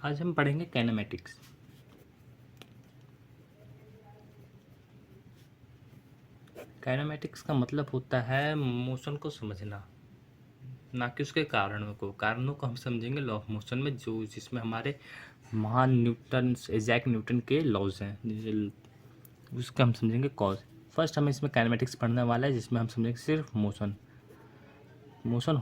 आज हम पढ़ेंगे काइनेमैटिक्स। काइनेमैटिक्स का मतलब होता है मोशन को समझना, ना कि उसके कारणों को हम समझेंगे लॉ ऑफ मोशन में, जो जिसमें हमारे महान न्यूटन, इज़ैक न्यूटन के लॉज हैं, उसका हम समझेंगे कॉज। फर्स्ट हमें इसमें काइनेमैटिक्स पढ़ने वाला है, जिसमें हम समझेंगे सिर्फ मोशन। मोशन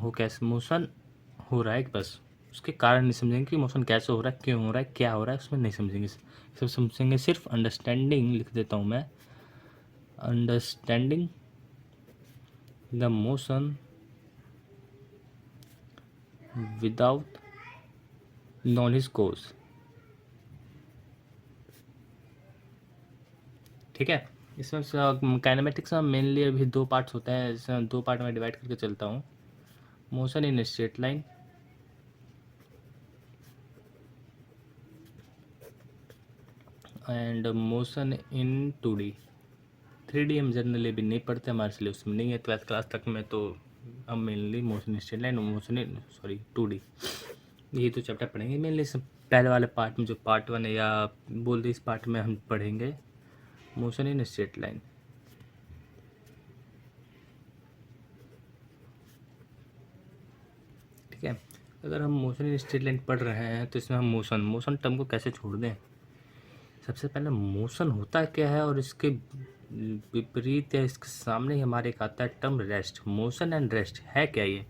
हो रहा है बस, उसके कारण नहीं समझेंगे कि मोशन कैसे हो रहा है, क्यों हो रहा है, क्या हो रहा है, उसमें नहीं समझेंगे। सब समझेंगे सिर्फ अंडरस्टैंडिंग, लिख देता हूँ मैं, understanding the motion without knowledge course. ठीक है। इसमें काइनेमेटिक्स में मेनली अभी दो पार्ट्स होते हैं, इसमें दो पार्ट में डिवाइड करके चलता हूँ। Motion in straight line and motion in 2D। 3D हम जनरली भी नहीं पढ़ते, हमारे सिलेबस में नहीं है 12th क्लास तक में, तो हम mainly motion in straight line और मोशन इन 2D यही तो चैप्टर पढ़ेंगे मेनली। सब पहले वाले पार्ट में जो पार्ट 1 है, या बोल दे इस पार्ट में हम पढ़ेंगे मोशन इन स्ट्रेट लाइन। ठीक है। अगर हम मोशन इन स्ट्रेट लाइन पढ़ रहे हैं तो इसमें हम मोशन टर्म को कैसे छोड़ दें। सबसे पहले मोशन होता क्या है, और इसके विपरीत या इसके सामने ही हमारे एक आता है term rest. Motion and rest है क्या ये।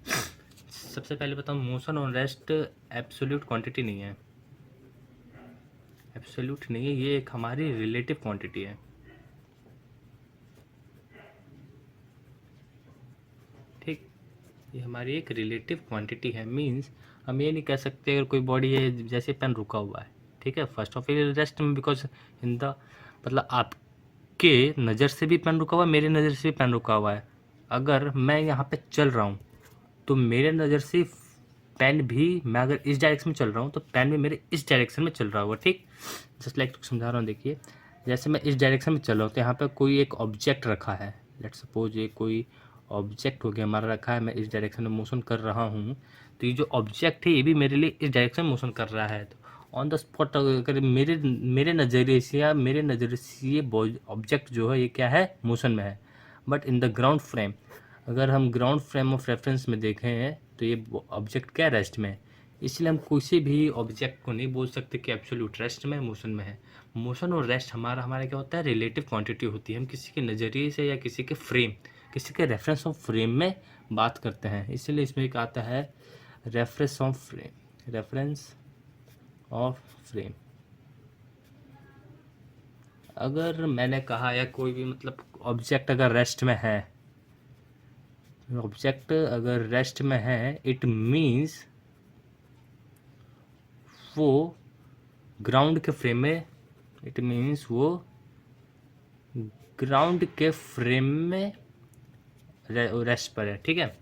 सबसे पहले बताऊँ, मोशन और रेस्ट एब्सोल्यूट क्वांटिटी नहीं है, एब्सोल्यूट नहीं है, ये एक हमारी रिलेटिव क्वांटिटी है। ठीक, ये हमारी एक रिलेटिव क्वांटिटी है। मींस हम ये नहीं कह सकते अगर कोई बॉडी है, जैसे पेन रुका हुआ है, ठीक है, फर्स्ट ऑफ ऑल रेस्ट में, बिकॉज इन द मतलब आपके नज़र से भी पेन रुका हुआ है, मेरे नज़र से भी पेन रुका हुआ है। अगर मैं यहाँ पे चल रहा हूँ तो मेरे नज़र से पेन भी, मैं अगर इस डायरेक्शन में चल रहा हूँ तो पेन भी मेरे इस डायरेक्शन में चल रहा होगा। ठीक, जस्ट लाइक समझा रहा हूँ। देखिए, जैसे मैं इस डायरेक्शन में चल रहा हूँ तो यहाँ पे कोई एक ऑब्जेक्ट रखा है, लेट सपोज ये कोई ऑब्जेक्ट हो गया हमारा रखा है, मैं इस डायरेक्शन में मोशन कर रहा हूँ, तो ये जो ऑब्जेक्ट है ये भी मेरे लिए इस डायरेक्शन में मोशन कर रहा है। तो ऑन द स्पॉट अगर मेरे नज़रिए से या मेरे नज़रिए से ये ऑब्जेक्ट जो है ये क्या है, मोशन में है। But in the ground frame, अगर हम ग्राउंड फ्रेम ऑफ रेफरेंस में देखें तो ये ऑब्जेक्ट क्या रेस्ट में है। इसलिए हम किसी भी ऑब्जेक्ट को नहीं बोल सकते कि एब्सोल्यूट रेस्ट में, मोशन में है। मोशन और रेस्ट हमारा क्या होता है, रिलेटिव क्वांटिटी होती है। हम किसी के नज़रिए से या किसी के फ्रेम, किसी के रेफरेंस ऑफ फ्रेम में बात करते हैं। इसलिए इसमें एक आता है reference of frame, reference of frame. अगर मैंने कहा या कोई भी मतलब ऑब्जेक्ट अगर रेस्ट में है, ऑब्जेक्ट अगर रेस्ट में है, इट मीन्स वो ग्राउंड के फ्रेम में, इट मीन्स वो ग्राउंड के फ्रेम में रेस्ट पर है। ठीक है।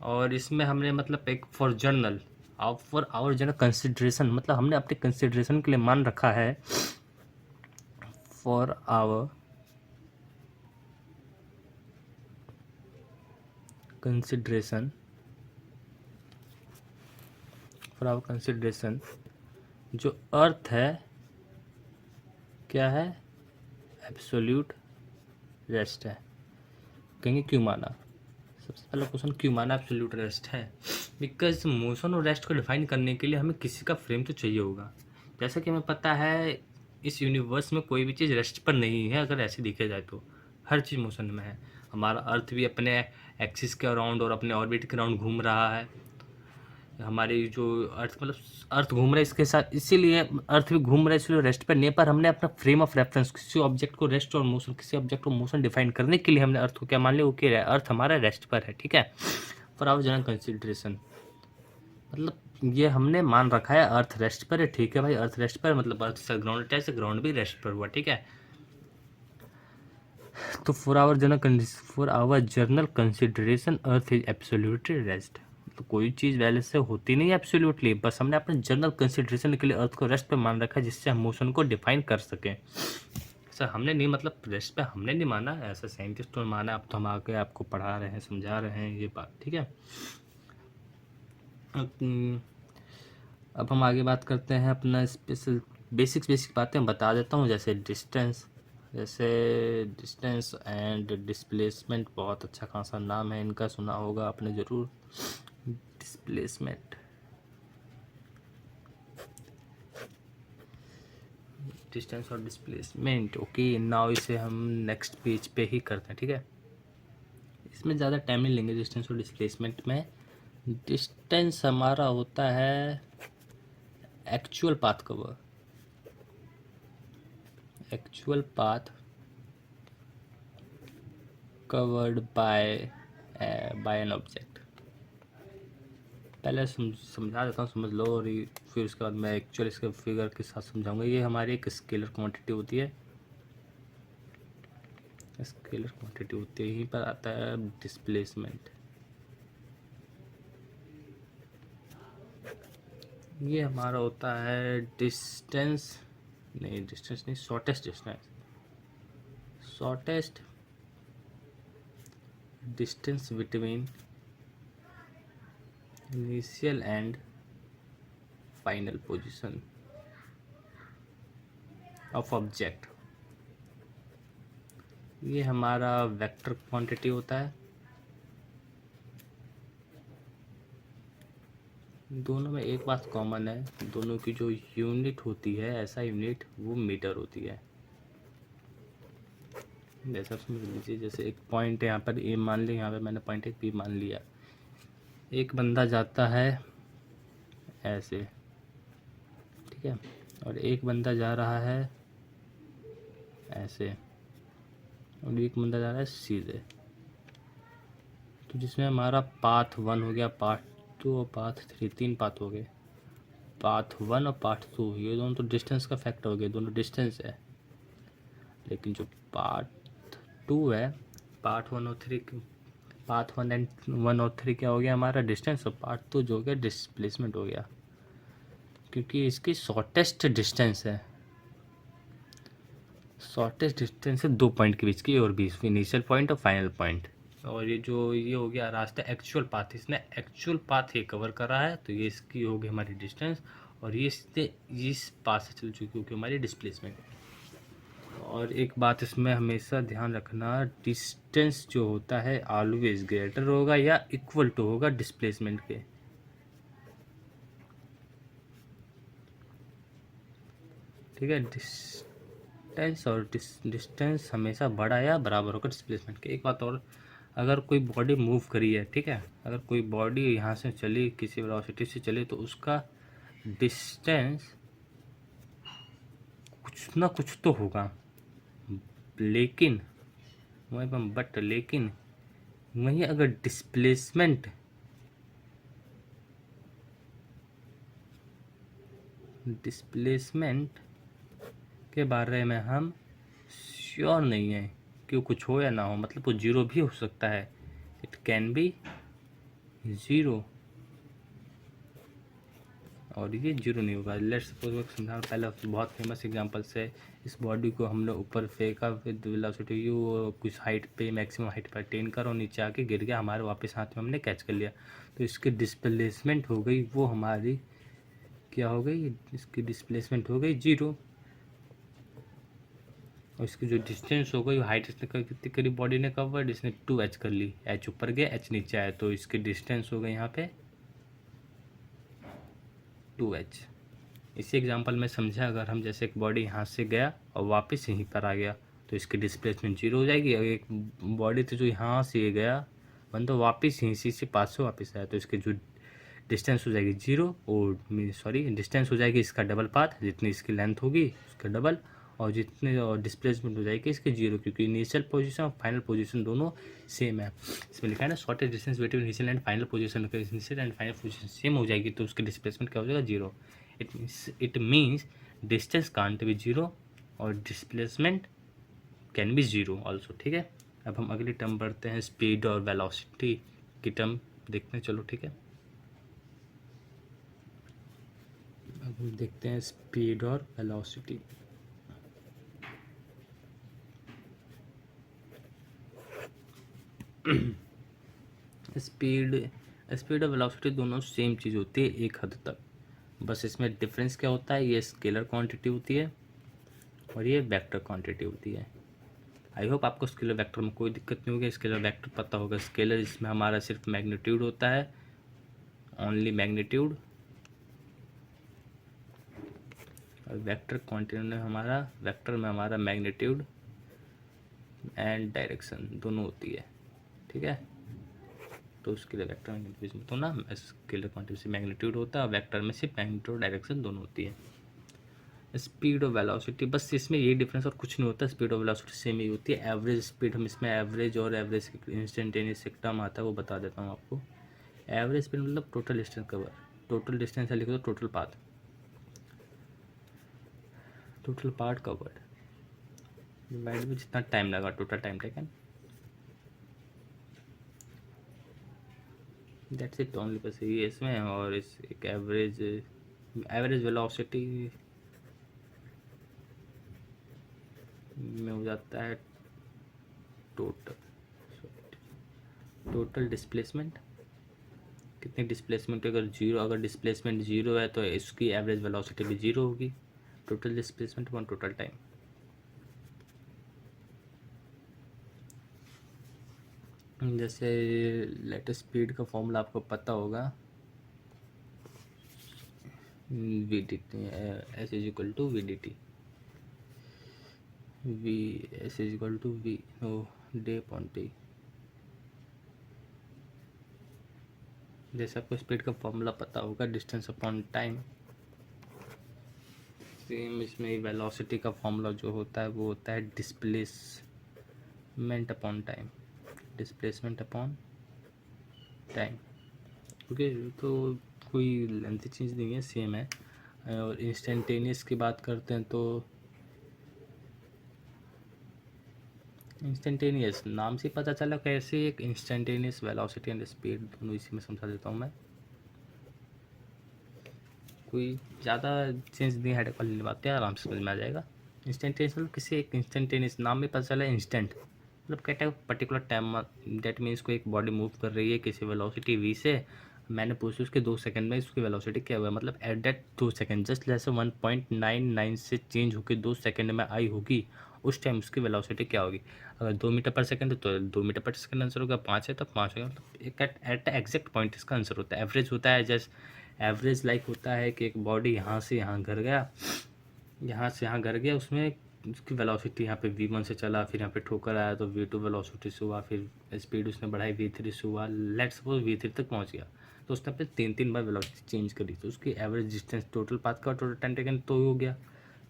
और इसमें हमने मतलब एक फॉर आवर जनरल कंसिडरेशन, मतलब हमने अपने कंसिडरेशन के लिए मान रखा है, फॉर आवर कंसिडरेशन, जो अर्थ है क्या है, एब्सोल्यूट रेस्ट है। कहेंगे क्यों माना, सबसे पहला क्वेश्चन, क्यों माना एब्सोल्यूट रेस्ट है। बिकॉज मोशन और रेस्ट को डिफाइन करने के लिए हमें किसी का फ्रेम तो चाहिए होगा। जैसा कि हमें पता है इस यूनिवर्स में कोई भी चीज़ रेस्ट पर नहीं है, अगर ऐसे देखा जाए तो हर चीज़ मोशन में है। हमारा अर्थ भी अपने एक्सिस के अराउंड और अपने ऑर्बिट के अराउंड घूम रहा है। हमारी जो अर्थ मतलब अर्थ घूम रहा है इसके साथ, इसीलिए अर्थ भी घूम रहा है, इसलिए रेस्ट पर नहीं। पर हमने अपना फ्रेम ऑफ रेफरेंस, किसी ऑब्जेक्ट को रेस्ट और मोशन, किसी ऑब्जेक्ट को मोशन डिफाइन करने के लिए हमने अर्थ को क्या मान लिया, ओके अर्थ हमारा रेस्ट पर है। ठीक है। फॉर आवर जनरल कंसिडरेशन, मतलब ये हमने मान रखा है अर्थ रेस्ट पर है। ठीक है भाई, अर्थ रेस्ट पर मतलब अर्थ से ग्राउंड अटैच है, ग्राउंड भी रेस्ट पर हुआ। ठीक है। तो for our general consideration earth is absolutely rest. तो कोई चीज़ वैल्यू से होती नहीं है एब्सोल्युटली, बस हमने अपने जनरल कंसिडरेशन के लिए अर्थ को रेस्ट पे मान रखा है, जिससे हम मोशन को डिफाइन कर सकें। सर हमने नहीं, मतलब रेस्ट पे हमने नहीं माना, ऐसा साइंटिस्ट ने माना। अब तो हम आगे आपको पढ़ा रहे हैं, समझा रहे हैं ये बात। ठीक है। अब हम आगे बात करते हैं अपना स्पेशल बेसिक बातें बता देता हूँ, जैसे डिस्टेंस एंड डिस्प्लेसमेंट। बहुत अच्छा खासा नाम है इनका, सुना होगा आपने ज़रूर। डिस्प्लेसमेंट, डिस्टेंस और डिस्प्लेसमेंट। ओके, नाउ इसे हम नेक्स्ट पेज पे ही करते हैं, ठीक है। इसमें ज़्यादा टाइम नहीं लेंगे डिस्टेंस और डिस्प्लेसमेंट में। डिस्टेंस हमारा होता है actual path cover, actual path covered by an object. पहले समझा देता हूँ, समझ लो, और फिर उसके बाद मैं एक्चुअल इसके फिगर के साथ समझाऊंगा। ये हमारी एक स्केलर क्वांटिटी होती है, स्केलर क्वांटिटी होती है। यहीं पर आता है डिस्प्लेसमेंट। ये हमारा होता है डिस्टेंस नहीं, shortest distance between initial and final position of object. ये हमारा वेक्टर क्वांटिटी होता है। दोनों में एक बात कॉमन है, दोनों की जो यूनिट होती है, ऐसा यूनिट, वो मीटर होती है। जैसा समझ लीजिए, जैसे एक पॉइंट है यहाँ पर ए मान लिया, यहाँ पे मैंने पॉइंट एक बी मान लिया। एक बंदा जाता है ऐसे, ठीक है, और एक बंदा जा रहा है ऐसे, और एक बंदा जा रहा है सीधे। तो जिसमें हमारा पाथ 1 हो गया, पाथ 2 और पाथ 3, 3 पाथ हो गए। पाथ 1 और पाथ 2 ये दोनों तो डिस्टेंस का फैक्टर हो गए, दोनों डिस्टेंस है। लेकिन जो पाथ 2 है, पाथ 1 और 3, पाथ 1 और 3 क्या हो गया हमारा डिस्टेंस, और पाथ 2 जो हो गया डिस्प्लेसमेंट हो गया, क्योंकि इसकी शॉर्टेस्ट डिस्टेंस है। शॉर्टेस्ट डिस्टेंस है 2 पॉइंट के बीच की, और बीच इनिशियल पॉइंट और फाइनल पॉइंट। और ये जो ये हो गया रास्ता एक्चुअल पाथ, इसने एक्चुअल पाथ ये कवर करा है, तो ये इसकी हो गई हमारी डिस्टेंस। और ये इससे इस पाथ से चल चुकी होगी हमारी डिस्प्लेसमेंट। और एक बात इसमें हमेशा ध्यान रखना, डिस्टेंस जो होता है ऑलवेज ग्रेटर होगा या इक्वल टू होगा डिस्प्लेसमेंट के। ठीक है, डिस्टेंस और डिस्टेंस हमेशा बड़ा या बराबर होगा डिस्प्लेसमेंट के। एक बात और, अगर कोई बॉडी मूव करी है, ठीक है, अगर कोई बॉडी यहाँ से चली, किसी वेलोसिटी से चली, तो उसका डिस्टेंस कुछ ना कुछ तो होगा। लेकिन वहीं अगर डिस्प्लेसमेंट के बारे में हम श्योर नहीं है कि कुछ हो या ना हो, मतलब वो जीरो भी हो सकता है, इट कैन बी ज़ीरो, और ये जीरो नहीं होगा। लेट्स सपोज मैं समझाना, पहले बहुत फेमस एग्जांपल से, इस बॉडी को हमने ऊपर फेंका विद वेलोसिटी यू, कुछ हाइट पे, मैक्सिमम हाइट पर अटेन कर, और नीचे आके गिर गया, हमारे वापस हाथ में हमने कैच कर लिया, तो इसकी डिस्प्लेसमेंट हो गई, वो हमारी क्या हो गई, इसकी डिस्प्लेसमेंट हो गई जीरो। और इसकी जो डिस्टेंस हो गई, हाइट इसने कितनी करी बॉडी ने कवर्ड, इसने 2h कर ली, h ऊपर गया h नीचे आया, तो इसकी डिस्टेंस हो गई यहाँ पे 2h। इसी एग्जांपल में समझा, अगर हम जैसे एक बॉडी यहाँ से गया और वापस यहीं पर आ गया, तो इसकी डिस्प्लेसमेंट जीरो हो जाएगी। और एक बॉडी तो जो यहाँ से गया, बंदा वापस यहीं से पास से वापस आया, तो इसकी जो डिस्टेंस हो जाएगी जीरो, और डिस्टेंस हो जाएगी इसका डबल पाथ, जितनी इसकी लेंथ होगी उसका डबल, और जितने और डिस्प्लेसमेंट हो जाएगी इसके जीरो, क्योंकि इनिशियल पोजीशन और फाइनल पोजीशन दोनों सेम है। इसमें लिखा है ना, shortest distance between initial and final position, initial and final position same हो जाएगी, तो उसकी डिस्प्लेसमेंट क्या हो जाएगा, zero. It means distance can't be zero और displacement can be zero also. ठीक है, अब हम अगली टर्म बढ़ते हैं, स्पीड और वेलोसिटी की टर्म देखते हैं, चलो ठीक है। अब हम देखते हैं स्पीड और वेलोसिटी। स्पीड और वेलोसिटी दोनों सेम चीज़ होती है एक हद तक, बस इसमें डिफरेंस क्या होता है, ये स्केलर क्वांटिटी होती है और ये वेक्टर क्वांटिटी होती है। आई होप आपको स्केलर वेक्टर में कोई दिक्कत नहीं होगी, स्केलर वेक्टर पता होगा। स्केलर इसमें हमारा सिर्फ मैग्नीट्यूड होता है, ओनली मैग्नीट्यूड, और वेक्टर क्वांटिटी में हमारा, वेक्टर में हमारा मैग्नीट्यूड एंड डायरेक्शन दोनों होती है, ठीक है। तो स्केलर वेक्टर मैग्नीट्यूड तो ना, स्केलर क्वांटिटी से मैग्नीट्यूड होता है, वेक्टर में सिर्फ मैग्नीट्यूड डायरेक्शन दोनों होती है। स्पीड और वेलोसिटी, बस इसमें यही डिफरेंस और कुछ नहीं होता। स्पीड और वेलोसिटी सेम ही होती है। एवरेज स्पीड, हम इसमें एवरेज और एवरेज इंस्टेंटेनियस एक टर्म आता है, वो बता देता हूँ आपको। एवरेज स्पीड मतलब total distance cover, total distance है, लिखो तो total path, total part covered divide में जितना टाइम लगा, total time taken, that's it only. बस ये इसमें, और इस एक एवरेज, एवरेज वेलोसिटी में हो जाता है टोटल डिस्प्लेसमेंट, कितनी डिस्प्लेसमेंट, अगर जीरो, अगर डिस्प्लेसमेंट जीरो है तो इसकी एवरेज वेलोसिटी भी जीरो होगी। Total displacement upon total time. जैसे लेटेस्ट स्पीड का फॉर्मूला आपको पता होगा, v d t, s is equal to v d t, v s is equal to v d upon t. जैसे आपको स्पीड का फॉर्मूला पता होगा, डिस्टेंस अपॉन टाइम, सेम इसमें वेलोसिटी का फॉर्मूला जो होता है वो होता है displacement upon time, displacement upon time. Okay, तो कोई लेंथी चीज़ नहीं है, सेम है। और इंस्टेंटेनियस की बात करते हैं तो इंस्टेंटेनियस नाम से पता चला कैसे, एक इंस्टेंटेनियस वेलोसिटी एंड स्पीड दोनों इसी में समझा देता हूँ मैं। कोई ज़्यादा चेंज नहीं, हेडेक वाली बात है, आराम से समझ में आ जाएगा। इंस्टेंटेनियस मतलब किसी एक इंस्टेंटेनियस, नाम में पता चला इंस्टेंट, मतलब कहता है पर्टिकुलर टाइम, दैट मीन्स कोई एक बॉडी मूव कर रही है किसी वेलोसिटी v से, मैंने पूछा उसके 2 सेकंड में उसकी वेलोसिटी क्या हुआ है, मतलब एट दैट 2 सेकंड, जस्ट जैसे 1.99 से चेंज होकर 2 सेकंड में आई होगी, उस टाइम उसकी वेलोसिटी क्या होगी। अगर 2 मीटर पर सेकंड है तो 2 मीटर पर सेकंड आंसर होगा, 5 है तो 5 होगा, मतलब एक एट एग्जैक्ट पॉइंट इसका आंसर होता है। एवरेज होता है, जस्ट एवरेज लाइक होता है कि एक बॉडी यहाँ से यहाँ गिर गया, यहाँ से यहाँ गिर गया, उसमें उसकी वेलोसिटी यहाँ पे v1 से चला, फिर यहाँ पे ठोकर आया तो v2 वेलोसिटी से हुआ, फिर स्पीड उसने बढ़ाई v3 से हुआ, लेट्स सपोज v3 तक पहुँच गया, तो उसने पे 3 बार वेलोसिटी चेंज करी, तो उसकी एवरेज डिस्टेंस टोटल पाथ का टोटल टाइम टेकन तो हो गया।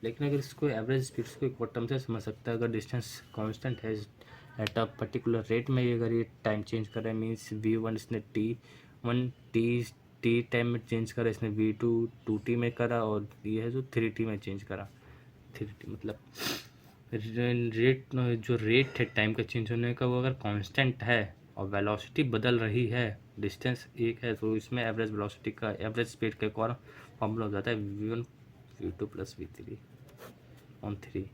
लेकिन अगर इसको एवरेज स्पीड को एक टर्म से समझ सकता है, अगर डिस्टेंस कॉन्स्टेंट है एट अ पर्टिकुलर रेट में, अगर ये टाइम चेंज कर रहा है, मीन्स v1 इसने टी टाइम में चेंज करा, इसने v2 2t में करा, और ये है जो 3t में चेंज करा। 3t मतलब रेट, जो रेट है टाइम का चेंज होने का वो अगर कांस्टेंट है और वेलोसिटी बदल रही है, डिस्टेंस एक है, तो इसमें एवरेज वेलोसिटी का, एवरेज स्पीड का एक और फॉर्मूला हो जाता है v1 v2 plus v3 on 3।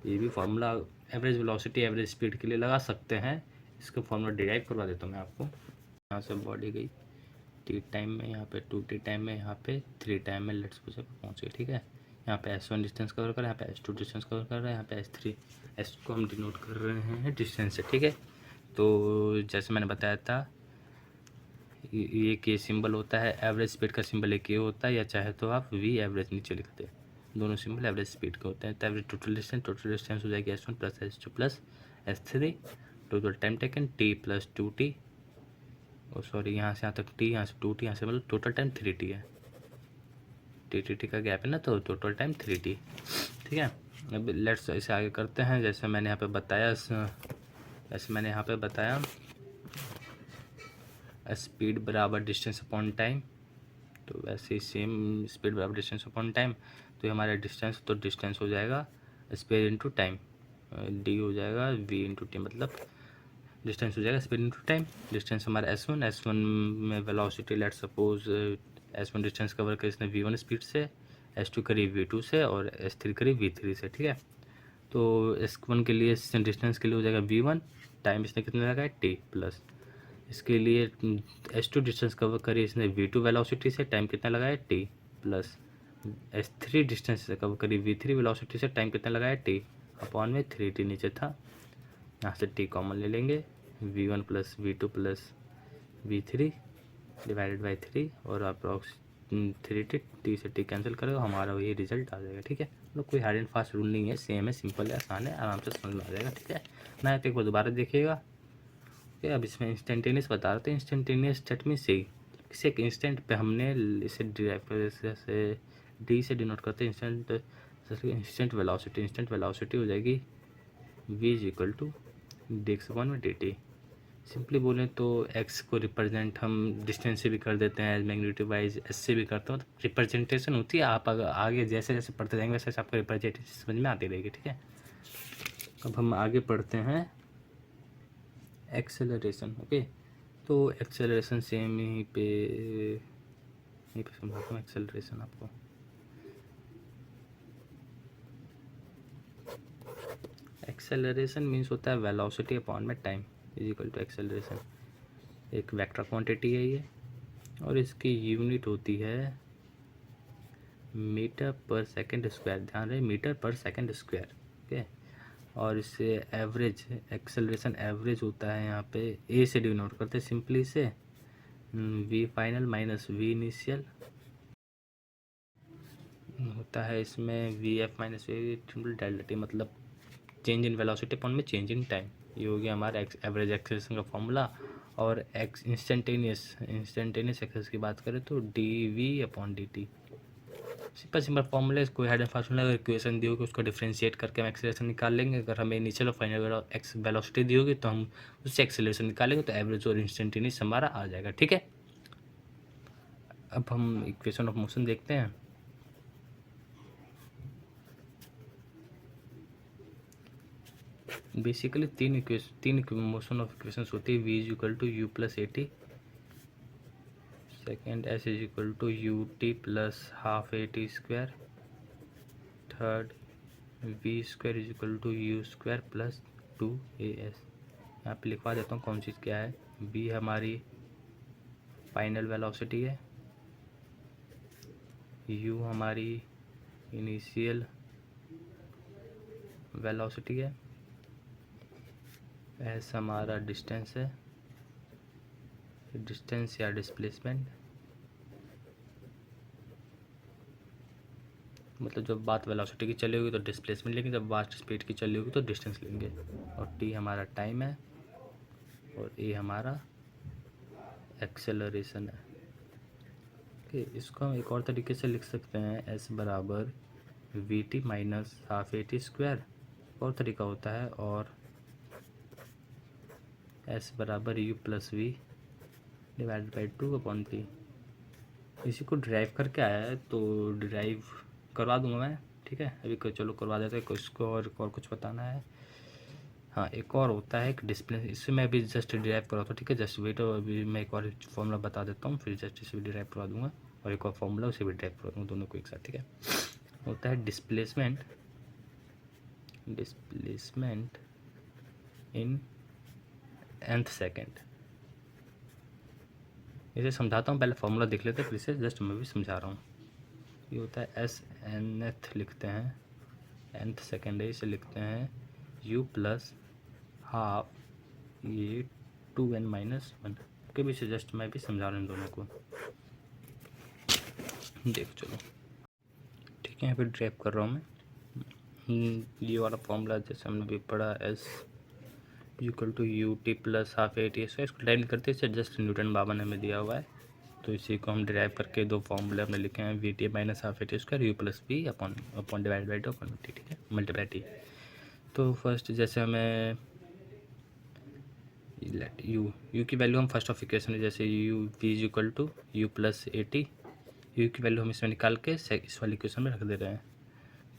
ये भी formula average velocity average speed के लिए लगा सकते हैं। इसका फार्मूला डिराइव करवा देता हूँ मैं आपको। यहाँ से बॉडी गई टी टाइम में, यहाँ पे 2t टाइम में, यहाँ पे 3 टाइम में, लेट्स सपोज पहुँच गए, ठीक है। यहाँ पे s1 डिस्टेंस कवर कर रहा है, यहाँ पे s2 डिस्टेंस कवर कर रहा है, यहाँ पे s3, s2 को हम डिनोट कर रहे हैं डिस्टेंस से, ठीक है। तो जैसे मैंने बताया था, ये के सिंबल होता है, एवरेज स्पीड का सिंबल एक ये होता है, या चाहे तो आप v एवरेज नीचे लिखते हैं, दोनों सिंबल एवरेज स्पीड के होते हैं। तो एवरेज टोटल डिस्टेंस हो जाएगी s1 plus s2 plus s3, total time taken t plus 2t, और सॉरी यहाँ से यहाँ तक t, यहाँ से 2t, यहाँ से मतलब टोटल टाइम 3t है, टी का गैप है ना, तो टोटल टाइम 3t, ठीक है। अब लेट्स इसे आगे करते हैं। जैसे मैंने यहाँ पे बताया स्पीड बराबर डिस्टेंस अपॉन टाइम, तो वैसे ही सेम स्पीड बराबर डिस्टेंस अपॉन टाइम, तो हमारा डिस्टेंस, तो डिस्टेंस हो जाएगा स्पीड इंटू टाइम, डी हो जाएगा v इंटू टी, मतलब डिस्टेंस हो जाएगा स्पीड इंटू टाइम। डिस्टेंस हमारा s1 में velocity, let's suppose s1 distance cover करी इसने v1 स्पीड से, s2 करी v2 से, और s3 करी v3 से, ठीक है। तो s1 के लिए, डिस्टेंस के लिए हो जाएगा v1, टाइम इसने कितना लगाया t प्लस, इसके लिए s2 डिस्टेंस कवर करी इसने v2 वेलोसिटी से, टाइम कितना लगाया t प्लस, s3 डिस्टेंस से कवर करी, v3 वेलोसिटी से टाइम कितना लगाया t अपॉन में 3t नीचे था, यहाँ से t कॉमन ले लेंगे, v1 plus v2 plus v3 divided by 3 और अप्रॉक्स 3t, t से t कैंसिल करेगा, हमारा वही रिजल्ट आ जाएगा। ठीक है, मतलब कोई हार्ड एंड फास्ट रूल नहीं है, सेम है, सिंपल है, आसान है, आराम से समझ में आ जाएगा। ठीक है ना, तो एक बार दोबारा देखिएगा। ओके, अब इसमें इंस्टेंटेनियस बता रहे थे। इंस्टेंटेनियस स्टेट में से किसी एक इंस्टेंट पे हमने इसे डिराइव कर, जैसे डी से डिनोट करते हैं इंस्टेंट, जैसे इंस्टेंट वेलोसिटी। इंस्टेंट वेलोसिटी हो जाएगी v is equal to d x upon में डी टी। सिंपली बोलें तो x को रिप्रेजेंट हम डिस्टेंस से भी कर देते हैं, मैग्नीट्यूड वाइज s से भी करते हैं, तो रिप्रेजेंटेशन होती है। आप अगर आगे जैसे जैसे पढ़ते जाएंगे वैसे वैसे आपको रिप्रेजेंटेशन समझ में आती रहेगी। ठीक है, अब हम आगे पढ़ते हैं एक्सेलरेशन। ओके, तो एक्सेलरेशन सेम यहीं पे समझाता हूँ एक्सेलरेशन आपको। एक्सेलरेशन मीन्स होता है वेलोसिटी अपॉन में time is equal to acceleration. एक वेक्टर क्वांटिटी है ये, और इसकी यूनिट होती है मीटर पर सेकंड स्क्वायर। ध्यान रहे, मीटर पर सेकंड स्क्वायर। ओके, और इससे एवरेज एक्सेलरेशन एवरेज होता है, यहाँ पे ए से डिनोट करते हैं सिंपली से, v final minus v initial होता है इसमें, v f minus v delta t, मतलब चेंज इन वेलोसिटी अपॉन में चेंज इन टाइम। ये हो गया हमारा एवरेज एक्सेलरेशन का फॉर्मूला। और इंस्टेंटेनियस एक्सेलरेशन की बात करें तो d v upon d t. Simple formula, कोई हार्ड एंड फास्ट फॉर्मूला, अगर इक्वेशन दी होगी उसको डिफरेंशिएट करके हम एक्सेलरेशन निकाल लेंगे। अगर हमें इनिशियल और फाइनल वेलोसिटी दी होगी तो हम उससे एक्सेलरेशन निकालेंगे, तो एवरेज और इंस्टेंटेनियस हमारा आ जाएगा। ठीक है, अब हम इक्वेशन ऑफ मोशन देखते हैं। बेसिकली तीन मोशन ऑफ इक्वेशंस होती है। v is equal to u plus a t, second s is equal to u t plus half a t square, third v square is equal to u square plus 2as। यहाँ पे लिखवा देता हूँ कौन चीज़ क्या है। v हमारी final velocity है, u हमारी इनिशियल वेलोसिटी है, s हमारा डिस्टेंस है, डिस्टेंस या डिस्प्लेसमेंट, मतलब जब बात वेलोसिटी की चली होगी तो डिस्प्लेसमेंट लेंगे, जब बात स्पीड की चली होगी तो डिस्टेंस लेंगे, और t हमारा टाइम है, और a हमारा एक्सेलरेशन है। ओके, इसको हम एक और तरीके से लिख सकते हैं, s बराबर v t minus half a t square, और तरीका होता है, और s बराबर u plus v divide by 2 upon t. इसी को ड्राइव करके आया है तो ड्राइव करवा दूंगा मैं। ठीक है, अभी चलो करवा देते हैं, इसको और कुछ बताना है। हाँ, एक और होता है एक डिस्प्ले, इससे मैं अभी जस्ट डिराइव करवा था। ठीक है, जस्ट वेट, अभी मैं एक और फॉर्मूला बता देता हूँ, फिर जस्ट इसे भी डिराइव करवा दूंगा, और एक और फॉर्मूला उसे भी डिराइव करवा दूँगा, दोनों को एक साथ। ठीक है, होता है डिस्प्लेसमेंट इन nth सेकेंड। इसे समझाता हूँ, पहले फॉर्मूला देख लेते हैं, फिर इसे जस्ट मैं भी समझा रहा हूँ। ये होता है एस nth लिखते हैं, nth सेकेंड है, इसे लिखते हैं u प्लस हाफ ये 2n माइनस 1 के भी से जस्ट मैं भी समझा रहा हूँ दोनों को। देख चलो, ठीक है, यहाँ पे ड्राइव कर रहा हूँ मैं। ये वाला फॉर्मूला जैसे हमने भी पढ़ा, s equal to u t plus half a t, इसको डायरेक्ट करते हैं, जस्ट न्यूटन बाबा ने हमें दिया हुआ है, तो इसी को हम डिराइव करके दो फॉर्मूले हमने लिखे हैं, v t minus half a t square u plus v upon divide by 2 upon t. ठीक है, मल्टीप्लाई टी। तो फर्स्ट जैसे हमें यू की वैल्यू हम फर्स्ट ऑफ इक्वेशन, जैसे u v is equal to u plus a t, u की value हम इसमें निकाल के इस वाली इक्वेशन में रख दे रहे हैं,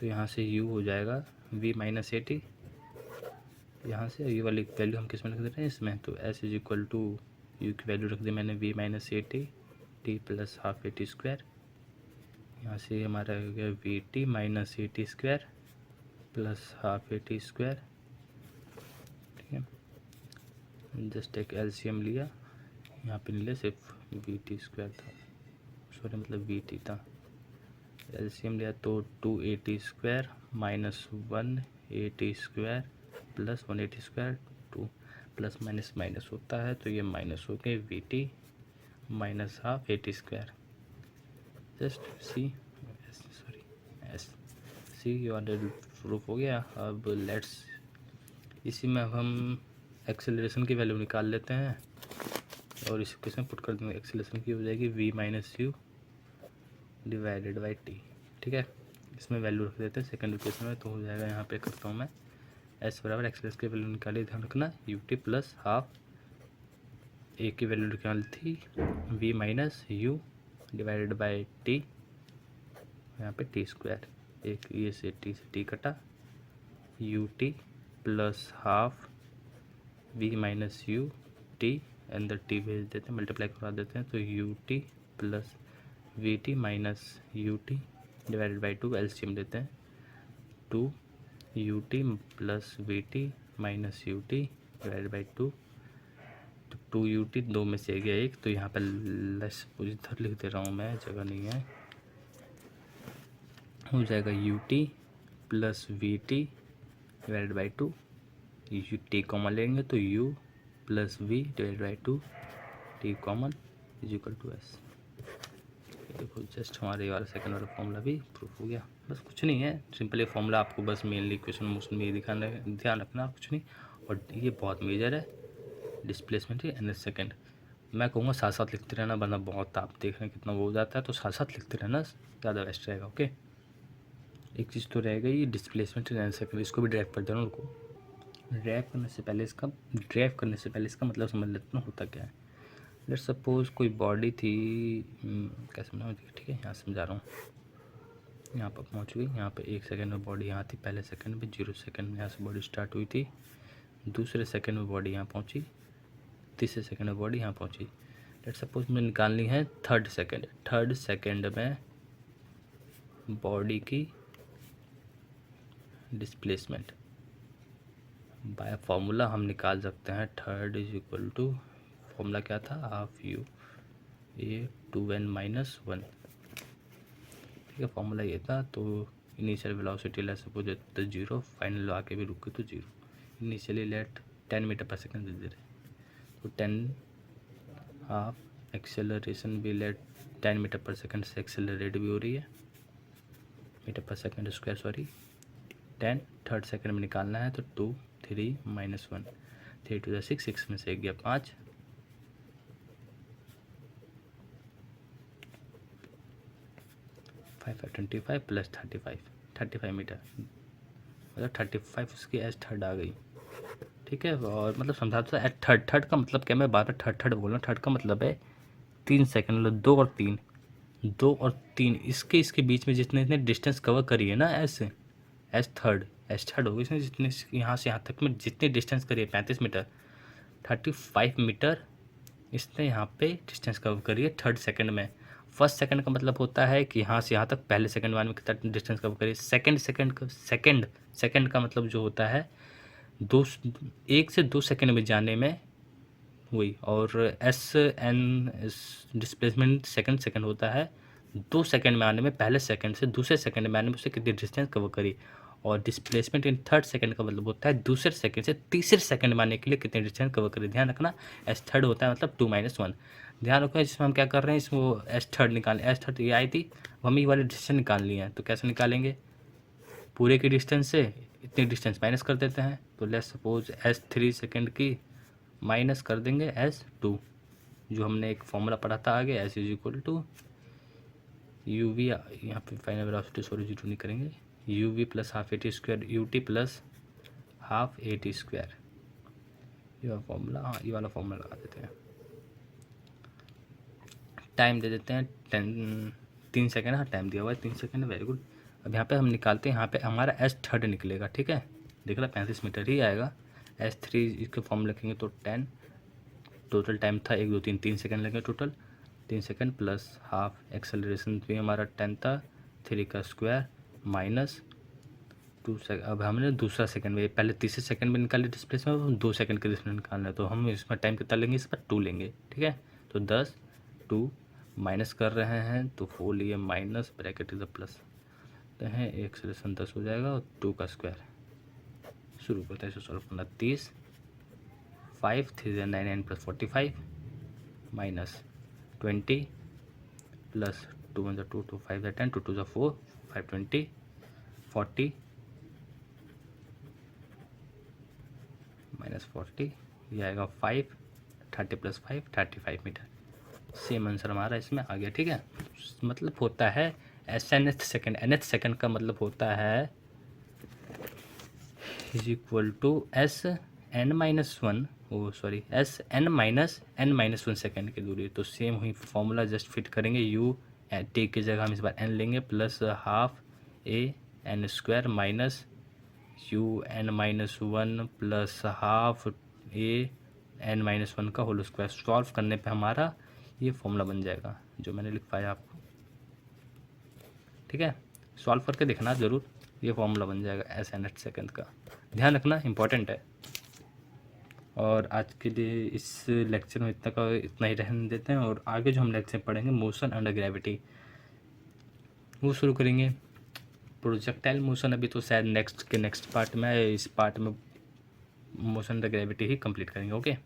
तो यहाँ से यू हो जाएगा वी माइनस ए टी, यहाँ से यू वाली वैल्यू हम किस में रख दे रहे हैं, इसमें, तो s is equal to u की वैल्यू रख दी मैंने v minus a t t plus half a t square, यहाँ से हमारा हो गया v t minus a t square plus half a t square. ठीक है, जस्ट एक एलसीएम लिया, यहाँ पे नहीं लिया, सिर्फ वी टी स्क्वायर था, सॉरी मतलब वी टी था, एलसीएम लिया तो 280² minus 180² plus 180² 2 plus minus minus होता है तो ये माइनस हो गए VT minus half 80²। Just see s c already proof हो गया। अब लेट्स इसी में अब हम एक्सेलरेशन की वैल्यू निकाल लेते हैं और इस केस में पुट कर देंगे। एक्सेलरेशन की हो जाएगी v minus you divided by T. ठीक है, इसमें वैल्यू रख देते हैं सेकेंड इक्वेशन में, तो हो जाएगा यहाँ पे करता हूँ मैं एस बराबर एक्सेलरेशन की वैल्यू निकाली, ध्यान रखना यू टी प्लस हाफ ए की वैल्यू निकाली थी v minus you divided by T, यहाँ पे t², एक ये से टी कटा, you t plus half v minus U T, अंदर टी भेज देते हैं, मल्टीप्लाई करा देते हैं तो you t plus v t minus U T divided by 2, LCM लेते हैं 2 u t plus v t minus U T divided by 2, तो 2 यू टी 2 में से गया एक, तो यहाँ पर लेस इधर लिख दे रहा हूँ मैं, जगह नहीं है, हो जाएगा u t plus v t divided by 2, u t common लेंगे तो u plus v divide by 2 t common is equal to s. देखो जस्ट हमारे वाला सेकंड वाला फॉर्मूला भी प्रूफ हो गया। बस कुछ नहीं है, सिंपल ये फॉर्मूला आपको बस मेनली क्वेश्चन मोशन में ध्यान रखना, कुछ नहीं। और ये बहुत मेजर है, डिस्प्लेसमेंट एन सेकेंड। मैं कहूँगा साथ साथ लिखते रहना, वरना बहुत आप देख रहे हैं कितना वो हो जाता है, तो साथ साथ लिखते रहना ज़्यादा बेस्ट रहेगा। ओके, एक चीज़ तो रहेगा ये डिस्प्लेसमेंट एन सेकेंड, इसको भी ड्राइव कर देना उनको। ड्राइव करने से पहले इसका मतलब समझ लेते हैं होता क्या है। लेट्स सपोज कोई बॉडी थी, क्या समझाऊँ, ठीक है यहाँ समझा रहा हूँ। यहाँ पर पहुँच गई, यहाँ पे 1 सेकंड में बॉडी यहाँ थी, पहले सेकंड में 0 सेकंड में यहाँ से बॉडी स्टार्ट हुई थी, दूसरे सेकंड में बॉडी यहाँ पहुँची, तीसरे सेकंड में बॉडी यहाँ पहुँची। लेट्स सपोज मैं निकालनी है थर्ड सेकंड में बॉडी की डिस्प्लेसमेंट। बाय फॉर्मूला हम निकाल सकते हैं third is equal to, formula क्या था, half U A 2n minus 1। ठीक है, फॉर्मूला ये था। तो इनिशियल वेलोसिटी लेट सपोज तो 0, फाइनल आके भी रुके तो 0। इनिशियली लेट 10 मीटर पर सेकंड दे दे रहे, तो 10 हाफ एक्सेलरेशन भी लेट 10 मीटर पर सेकंड से एक्सेलरेट भी हो रही है, मीटर पर second square sorry 10, third second में निकालना है तो 2 3 माइनस 1, 3 to 6, 6 में से एक गया 5, 5 25 प्लस 35 मीटर, मतलब 35 उसकी एज थर्ड आ गई। ठीक है, और मतलब समझा तो एट थर्ड का मतलब क्या, मैं बार बार थर्ड बोल रहा हूँ। थर्ड का मतलब है 3 सेकंड, मतलब 2 और 3 इसके बीच में जितने डिस्टेंस कवर करी है ना एज थर्ड हो गई इसने, जितने यहाँ से यहाँ तक में जितनी डिस्टेंस करी है 35 मीटर, 35 मीटर इसने यहाँ पे डिस्टेंस कवर करी है थर्ड सेकंड में। फर्स्ट सेकंड का मतलब होता है कि यहाँ से यहाँ तक पहले सेकंड में कितना डिस्टेंस कवर करी। सेकंड का मतलब जो होता है 1 से 2 सेकंड में जाने में हुई, और एस एन डिस्प्लेसमेंट सेकंड होता है 2 सेकंड में आने में, पहले सेकंड से दूसरे सेकंड में आने में उससे कितनी डिस्टेंस कवर करी। और डिस्प्लेसमेंट इन थर्ड सेकंड का मतलब होता है दूसरे सेकंड से तीसरे सेकंड में आने के लिए कितने डिस्टेंस कवर करें। ध्यान रखना, एस थर्ड होता है मतलब 2 - 1। ध्यान रखो, इसमें हम क्या कर रहे हैं, इसमें एस थर्ड निकालें, एस थर्ड ये आई थी, हम ये वाले डिस्टेंस निकाल लिए हैं, तो कैसे निकालेंगे, पूरे की डिस्टेंस से इतनी डिस्टेंस माइनस कर देते हैं। तो लेट्स सपोज एस 3 सेकेंड की माइनस कर देंगे एस 2, जो हमने एक फॉर्मूला पढ़ा था आगे, s is equal to u v, यहाँ पे फाइनल वेलोसिटी सॉरी जीरो नहीं करेंगे, u v plus half a t square u t plus half a t square, ये वाला फॉर्मूला, हाँ ये वाला फॉर्मूला लगा देते हैं। टाइम दे देते हैं 3 सेकेंड, हाँ टाइम दिया हुआ है 3 सेकेंड, वेरी गुड। अब यहाँ पे हम निकालते हैं, यहाँ पे हमारा एस थर्ड निकलेगा। ठीक है, देख रहा 35 मीटर ही आएगा। एस 3 इसके फॉर्म लिखेंगे तो 10, टोटल टाइम था 1 2 3 3 सेकेंड लगेंगे total, 3 second plus half acceleration भी हमारा 10 था, 3 का स्क्वायर माइनस 2 सेकेंड। अब हमने दूसरा सेकंड में, पहले तीसरे सेकंड में निकाले डिस्प्लेसमेंट, हम 2 सेकंड के डिस्प्लेसमेंट निकालना है, तो हम इसमें टाइम कितना लेंगे, इस पर 2 लेंगे। ठीक है, तो 10 2 माइनस कर रहे हैं तो 4 लिए minus, bracket is the plus. तो है एक सॉल्यूशन 10 हो जाएगा और 2 का स्क्वायर। शुरू करते हैं इसे सॉल्व करना। 30 5 3 9 9 + 45 माइनस 20 प्लस 2 1 2 2 5 10 2 2 4 5 20 40 माइनस 40 ये आएगा 5 30 + 5 35 मीटर। सेम आंसर हमारा इसमें आ गया। ठीक है, मतलब होता है SNth सेकेंड, nth सेकेंड का मतलब होता है is equal to SN-1 SN-n-1 second की दूरी। तो सेम हुई फॉर्मूला जस्ट फिट करेंगे, u t की जगह हम इस बार n लेंगे plus half a(n² minus UN-1 plus half a(n-1 का होल स्क्वायर। सॉल्व करने पे हमारा ये फॉर्मूला बन जाएगा जो मैंने लिखवाया आपको। ठीक है, सॉल्व करके देखना ज़रूर, ये फॉर्मूला बन जाएगा SNth सेकेंड का। ध्यान रखना, इम्पोर्टेंट है। और आज के लिए इस लेक्चर में इतना ही रहने देते हैं, और आगे जो हम लेक्चर पढ़ेंगे मोशन अंडर ग्रेविटी वो शुरू करेंगे। प्रोजेक्टाइल मोशन अभी तो शायद नेक्स्ट पार्ट में है, इस पार्ट में मोशन अंडर ग्रेविटी ही कंप्लीट करेंगे। ओके।